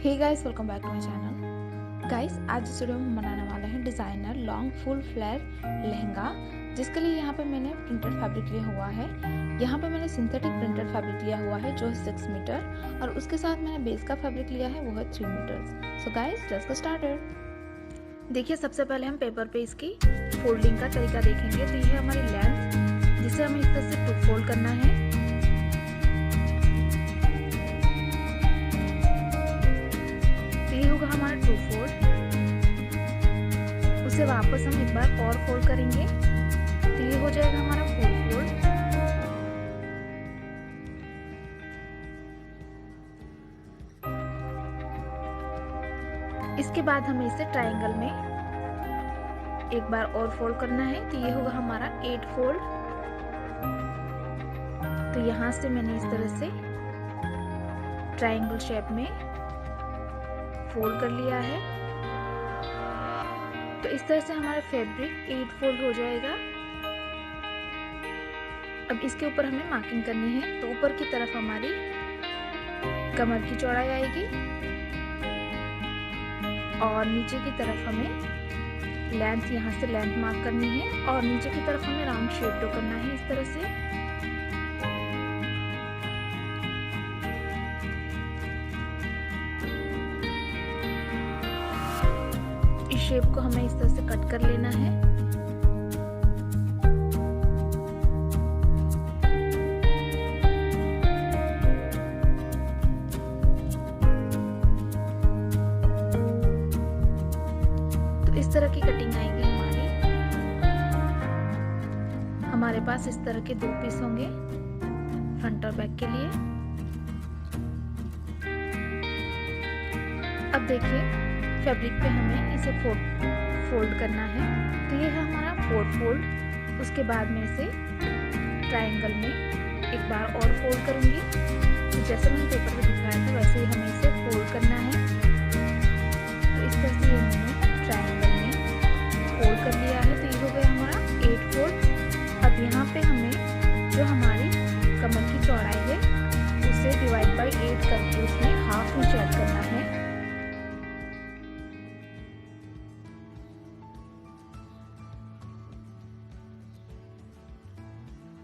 Hey guys, welcome back to my channel. Guys, आज इस video में हम बनाने वाले हैं designer long full flare lehenga, जिसके लिए यहाँ पे मैंने प्रिंटेड फैब्रिक लिया हुआ है। यहाँ पे मैंने सिंथेटिक प्रिंटेड फैब्रिक लिया हुआ है जो है 6 मीटर, और उसके साथ मैंने बेस का फैब्रिक लिया है वो है 3 meters. So guys, let's get started. देखिए, सबसे पहले हम पेपर पे इसकी फोल्डिंग का तरीका देखेंगे। तो ये हमारी लेंथ, जिसे हमें इस तरह से 2 फोल्ड करना है। होगा हमारा 2 फोल्ड, उसे वापस हम एक बार और फोल्ड करेंगे तो ये हो जाएगा हमारा 4 फोल्ड। इसके बाद हमें इसे ट्रायंगल में एक बार और फोल्ड करना है तो ये होगा हमारा 8 फोल्ड। तो यहाँ से मैंने इस तरह से ट्रायंगल शेप में फोल्ड कर लिया है। तो इस तरह से हमारा फैब्रिक 8 फोल्ड हो जाएगा। अब इसके ऊपर हमें मार्किंग करनी है। तो ऊपर की तरफ हमारी कमर की चौड़ाई आएगी और नीचे की तरफ हमें लेंथ, यहाँ से लेंथ मार्क करनी है और नीचे की तरफ हमें राउंड शेप ड्रॉ करना है इस तरह से। शेप को हमें इस तरह से कट कर लेना है। तो इस तरह की कटिंग आएगी हमारे पास इस तरह के 2 पीस होंगे फ्रंट और बैक के लिए। अब देखिए, फैब्रिक पे हमें इसे फोल्ड करना है। तो ये है हमारा 4 फोल्ड। उसके बाद में इसे ट्रायंगल में एक बार और फोल्ड करूंगी। तो जैसे मैंने पेपर पे दिखाया था वैसे ही हमें इसे फोल्ड करना है। तो इस तरह से ये मैंने ट्रायंगल में फोल्ड कर लिया है। तो ये हो गया हमारा 8 फोल्ड। अब यहाँ पे हमें जो हमारी कमर की चौड़ाई है उसे डिवाइड बाई 8 करके उसमें ½ इंच ऐड करना है।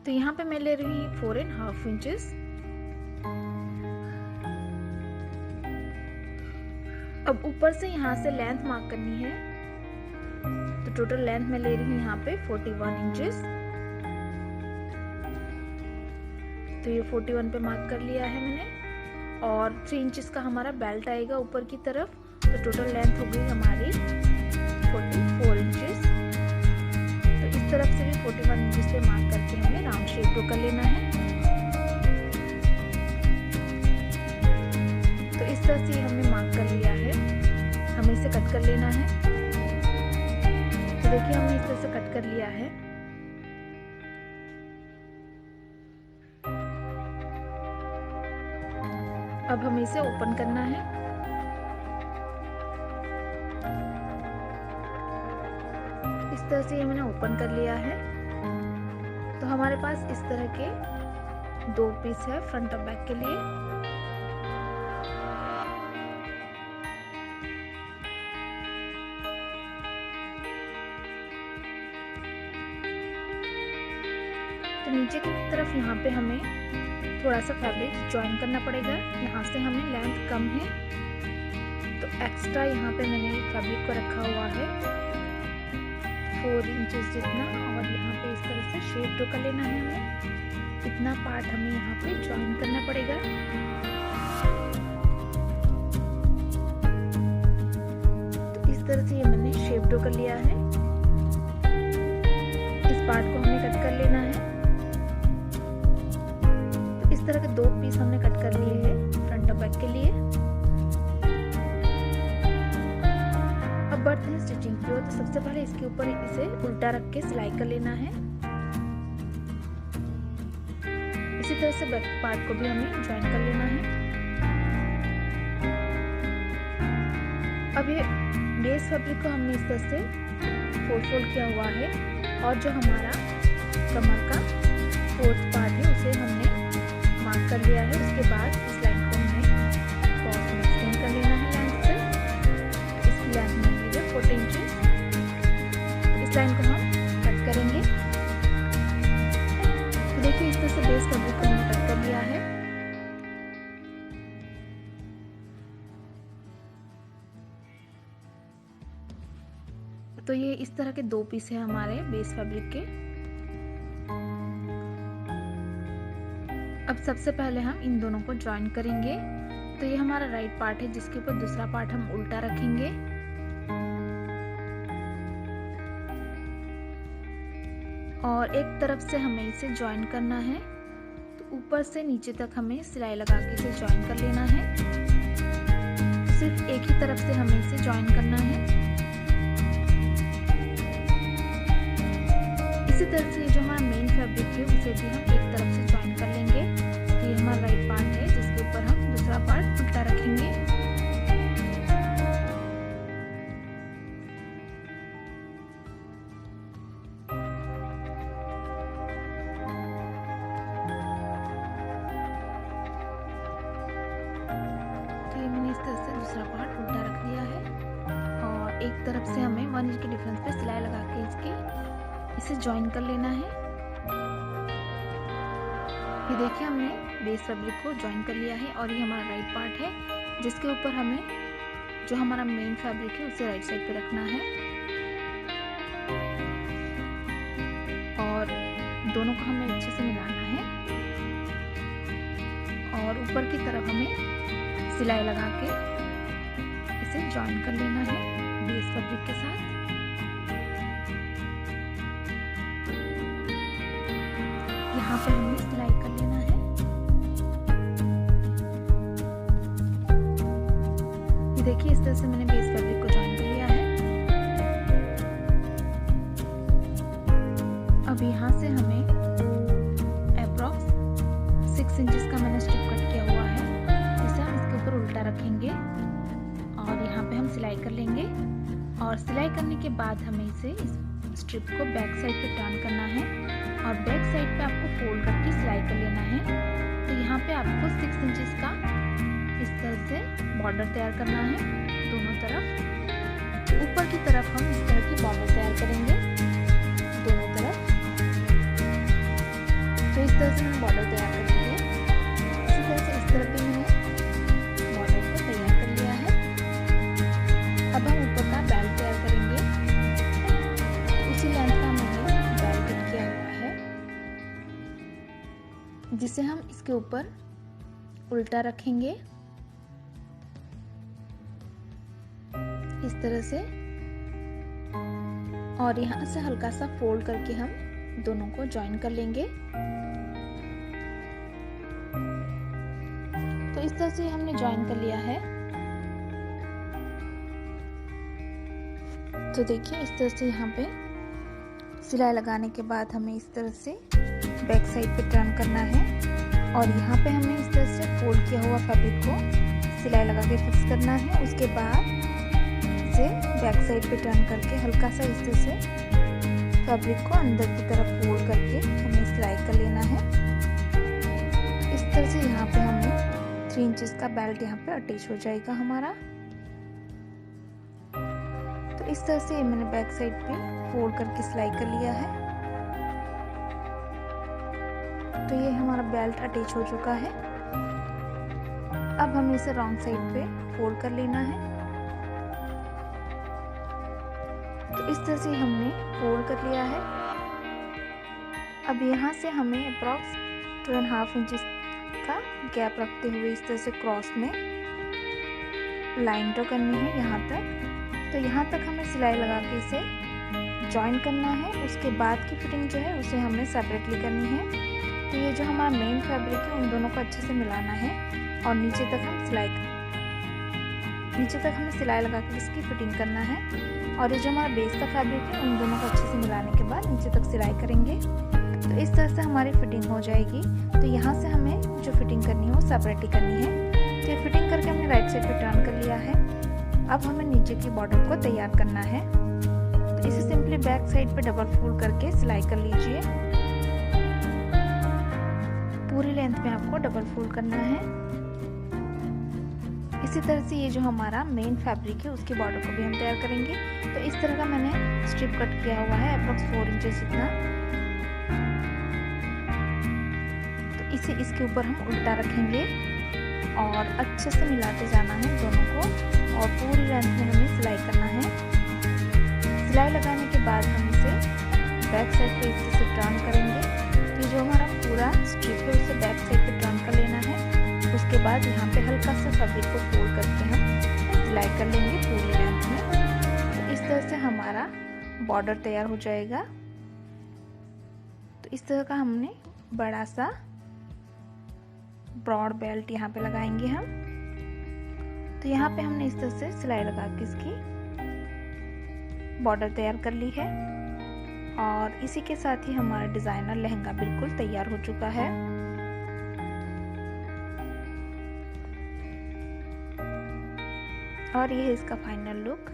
तो यहाँ पे मैं ले रही हूँ 4½ इंचेस। अब ऊपर से यहाँ से लेंथ मार्क करनी है। तो टोटल लेंथ मैं ले रही हूँ यहाँ पे 41 इंचेस। तो ये 41 पे मार्क कर लिया है मैंने। और 3 इंचेस का हमारा बेल्ट आएगा ऊपर की तरफ। तो टोटल लेंथ हो गई हमारी 44 इंचेस। तो इस तरफ से भी 41 इंचेस पे मार्क करके हमें राउंड शेप ड्रॉ कर लेना है। तो इस तरह से हमने मार्क कर लिया है। हमें इसे कट कर लेना है। तो देखिए, हमने इस तरह से कट कर लिया है। अब हमें इसे ओपन करना है। इस तरह से ये मैंने ओपन कर लिया है। तो हमारे पास इस तरह के 2 पीस है फ्रंट और बैक के लिए। तो नीचे की तरफ यहाँ पे हमें थोड़ा सा फैब्रिक ज्वाइन करना पड़ेगा। यहाँ से हमें लेंथ कम है तो एक्स्ट्रा यहाँ पे मैंने फैब्रिक को रखा हुआ है 4 इंचेस जितना। और यहाँ पे इस तरह से शेप ड्रॉ कर लेना है हमें। इतना पार्ट हमें यहाँ पे ज्वाइन करना पड़ेगा। तो इस तरह से ये मैंने शेप ड्रॉ कर लिया है। इस पार्ट को हमें कट कर लेना है। तो इस तरह के 2 पीस हमने कट कर लिए हैं फ्रंट और बैक के लिए। अब बढ़ते हैं स्टिचिंग की ओर। तो सबसे पहले इसके ऊपर इसे उल्टा रख के सिलाई कर लेना है। इसी तरह से बैक पार्ट को भी हमें ज्वाइन कर लेना है। अब ये बेस फैब्रिक को हमने इस तरह से 4 फोल्ड किया हुआ है और जो हमारा कमर का 4th पार्ट है उसे हमने मार्क कर लिया है। उसके बाद इस लाइन को हमें क्रॉस में एक्सटेंड कर लेना है। डिज़ाइन को हम कट करेंगे। तो देखिए इस तरह से बेस फैब्रिक को हमने कट कर लिया है। तो ये इस तरह के 2 पीस है हमारे बेस फैब्रिक के। अब सबसे पहले हम इन दोनों को ज्वाइन करेंगे। तो ये हमारा राइट पार्ट है जिसके ऊपर दूसरा पार्ट हम उल्टा रखेंगे। और एक तरफ से हमें इसे ज्वाइन करना है। तो ऊपर से नीचे तक हमें सिलाई लगा के इसे ज्वाइन कर लेना है। सिर्फ एक ही तरफ से हमें इसे ज्वाइन करना है। इसी तरह से ये जो हमारा मेन फैब्रिक है उसे भी हम एक तरफ से ज्वाइन कर लेंगे। तो ये हमारा राइट पार्ट है जिसके ऊपर हम दूसरा पार्ट उल्टा रखेंगे। तो ये मैंने इस तरह से दूसरा पार्ट उल्टा रख दिया है और एक तरफ से हमें 1 इंच के डिफरेंस पे सिलाई लगा के इसे ज्वाइन कर लेना है। ये देखिए हमने बेस फैब्रिक को ज्वाइन कर लिया है और ये हमारा राइट पार्ट है जिसके ऊपर हमें जो हमारा मेन फैब्रिक है उसे राइट साइड पे रखना है और दोनों को हमें अच्छे से मिलाना है और ऊपर की तरफ हमें सिलाई लगा के इसे ज्वाइन कर लेना है बेस फैब्रिक के साथ। यहाँ पर हमें सिलाई कर लेना है। ये देखिए इस तरह से मैंने बेस फैब्रिक को ज्वाइन कर लिया है। अब यहाँ से हमें अप्रॉक्स 6 इंचेस का मैंने स्ट्रिप कट किया हुआ है जिसे हम इसके ऊपर उल्टा रखेंगे और यहाँ पे हम सिलाई कर लेंगे और सिलाई करने के बाद हमें इसे इस स्ट्रिप को बैक साइड पे टर्न करना है और बैक साइड पे आपको फोल्ड करके सिलाई कर लेना है। तो यहाँ पे आपको 6 इंचेस का इस तरह से बॉर्डर तैयार करना है दोनों तरफ। ऊपर की तरफ हम इस तरह की बॉर्डर तैयार करेंगे दोनों तरफ। तो इस तरह से मैंने बॉर्डर तैयार कर लिया है। इसी तरह से इस तरफ भी मैंने बॉर्डर को तैयार कर लिया है। अब हम ऊपर का बेल्ट तैयार करेंगे। उसी लेंथ का मैंने बेल्ट कट किया हुआ है जिसे हम इसके ऊपर उल्टा रखेंगे इस तरह से और यहाँ से हल्का सा फोल्ड करके हम दोनों को ज्वाइन कर लेंगे। तो इस तरह से हमने ज्वाइन कर लिया है। तो देखिए इस तरह से यहाँ पे सिलाई लगाने के बाद हमें इस तरह से बैक साइड पे टर्न करना है और यहाँ पे हमें इस तरह से फोल्ड किया हुआ फैब्रिक को सिलाई लगा के फिक्स करना है। उसके बाद इसे बैक साइड पे टर्न करके हल्का सा इस तरह से फैब्रिक को अंदर की तरफ फोल्ड करके हमें सिलाई कर लेना है। इस तरह से यहाँ पे हमें 3 इंचेस का बेल्ट यहाँ पे अटैच हो जाएगा हमारा। तो इस तरह से मैंने बैक साइड पे फोल्ड करके सिलाई कर लिया है। तो ये हमारा बेल्ट अटैच हो चुका है। अब हमें इसे रॉन्ग साइड पे फोल्ड कर लेना है। तो इस तरह से हमने फोल्ड कर लिया है। अब यहाँ से हमें अप्रॉक्स 2.5 इंचेस का गैप रखते हुए इस तरह से क्रॉस में लाइन ड्रॉ करनी है यहाँ तक। तो यहाँ तक हमें सिलाई लगा के इसे ज्वाइन करना है। उसके बाद की फिटिंग जो है उसे हमें सेपरेटली करनी है। तो ये जो हमारा मेन फैब्रिक है उन दोनों को अच्छे से मिलाना है और नीचे तक हमें सिलाई लगा कर इसकी फिटिंग करना है। और ये जो हमारा बेस का फैब्रिक है उन दोनों को अच्छे से मिलाने के बाद नीचे तक सिलाई करेंगे। तो इस तरह से हमारी फिटिंग हो जाएगी। तो यहाँ से हमें जो फिटिंग करनी है वो सेपरेटली करनी है। तो ये फिटिंग करके हमने राइट साइड पे टर्न कर लिया है। अब हमें नीचे की बॉर्डर को तैयार करना है। तो इसे सिंपली बैक साइड पे डबल फोल्ड करके सिलाई कर लीजिए। पूरी लेंथ में आपको डबल फोल्ड करना है। इसी तरह से ये जो हमारा मेन फैब्रिक है उसके बॉर्डर को भी हम तैयार करेंगे। तो इस तरह का मैंने स्ट्रिप कट किया हुआ है अप्रॉक्स 4 इंचेस इतना। तो इसे इसके ऊपर हम उल्टा रखेंगे और अच्छे से मिलाते जाना है दोनों को और पूरी लेंथ में हमें सिलाई करना है। सिलाई लगाने के बाद हम इसे बैक साइड पे इसे टर्न करेंगे। तो जो हमारा पूरा स्ट्रिप है उसे बैक साइड पे टर्न कर लेना है। उसके बाद यहाँ पे हल्का सा फैब्रिक को फोल्ड करके हम सिलाई कर लेंगे पूरी लेंथ में। तो इस तरह से हमारा बॉर्डर तैयार हो जाएगा। तो इस तरह का हमने बड़ा सा ब्रॉड बेल्ट यहाँ पे लगाएंगे हम। तो यहाँ पे हमने इस तरह से सिलाई लगा के इसकी बॉर्डर तैयार कर ली है और इसी के साथ ही हमारा डिजाइनर लहंगा बिल्कुल तैयार हो चुका है। और ये है इसका फाइनल लुक।